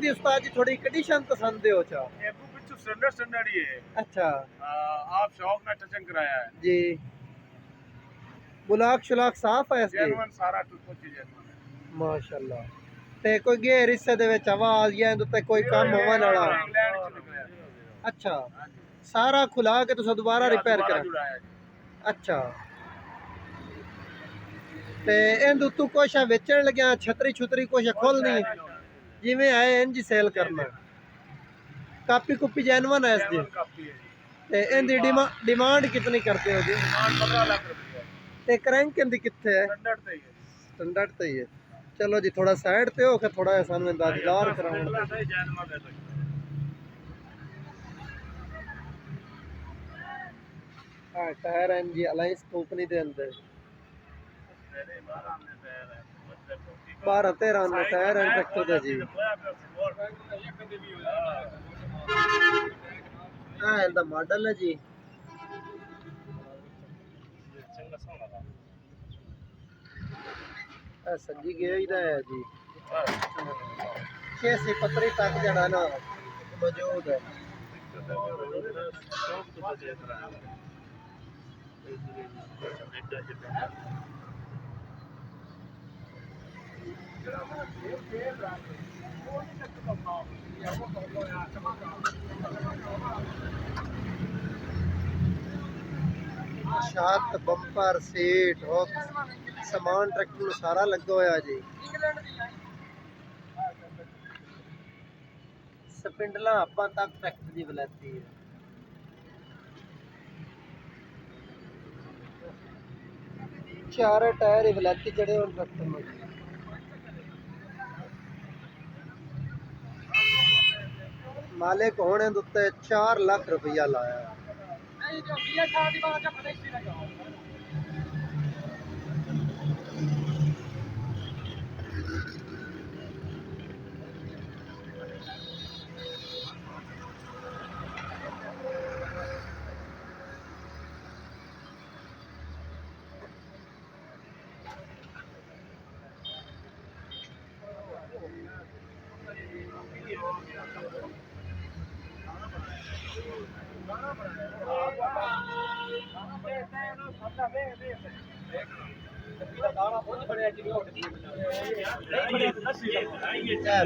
दी उस्ताद जी थोड़ी कंडीशन पसंद हो चा ये कुछ स्टैंडर्ड स्टैंडर्ड ही है। अच्छा आप शौक में टचिंग कराया है। जी बुलाक शुलाक साफ है इसके जेनुइन सारा कुछ जेनुइन है माशाल्लाह ते कोई गेर हिस्से दे विच आवाज या ते कोई काम होवन वाला इंग्लैंड च निकलिया। अच्छा हाँ जी सारा खुला के तुसा दोबारा रिपेयर दोबारा करा जुड़ाया जी। अच्छा ते इंदु तू कुछ बेचण लग्या छतरी छुतरी कुछ खोलनी जिवें है इंज सेल करना कापी कुपी जेनुइन है इसदी जेनुइन कापी है जी। ते इंदी डिमांड कितनी करते हो जी डिमांड 15 लाख रुपया है। ते क्रैंक इंदी कित्थे है स्टैंडर्ड पे ही है। स्टैंडर्ड ते ही है चलो जी थोड़ा साइड ते हो के थोड़ा सानू इंतजार कराउण दे जेनुइन दे दो। हां टायर हैं जी अलायंस कंपनी दे अंदर मेरे 12 में टायर है। 12-13 में टायर हैं ट्रैक्टर दे जी हां इंदा मॉडल है जी सजी गया ही है जी 6 पतरी तक जड़ा ना मौजूद है छत बंपर सीट समान ट्रैक्टर में सारा लगा होया जी स्पिंडला हब्बा तक ट्रैक्टर की वलैती है चारे टायर ही वलैती चढ़े और ट्रैक्टर में मालिक होने उत्ते 4 लाख रुपया लाया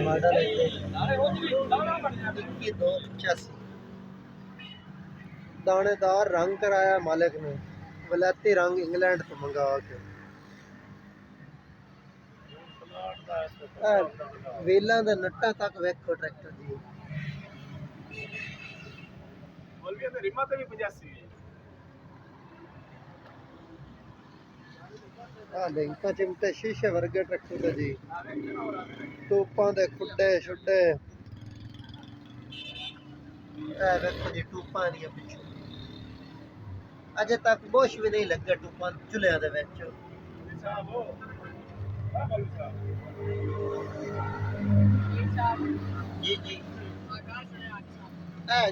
मॉडल 21-2-85 दानेदार रंग कराया मालिक ने वलैती रंग इंग्लैंड तो मंगा के वेलों के नट्टा तक वेखो ट्रैक्टर जी रिमा ते भी 85 है। लिंका चिमटे शीशे वर्गे ट्रैक्टर दे जी टूपां दे खुड्डे शुड्डे देखो जी टूपां दी पिछू अजे तक बुश भी नहीं लगे टूपां चुलियां दे विच जी जी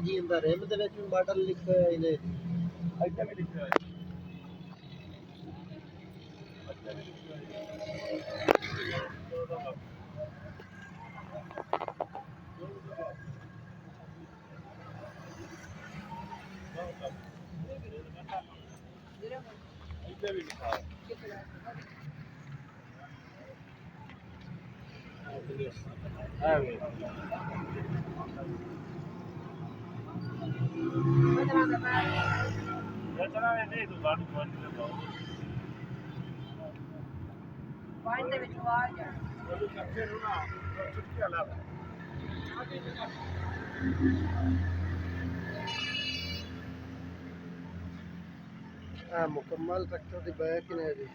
जी इंदा रिम दे विच मॉडल लिखा है इने अच्छा भी लिखा है। इधर भी लिखा है। मुकम्मल ट्रैक्टर की बैक ही ने जी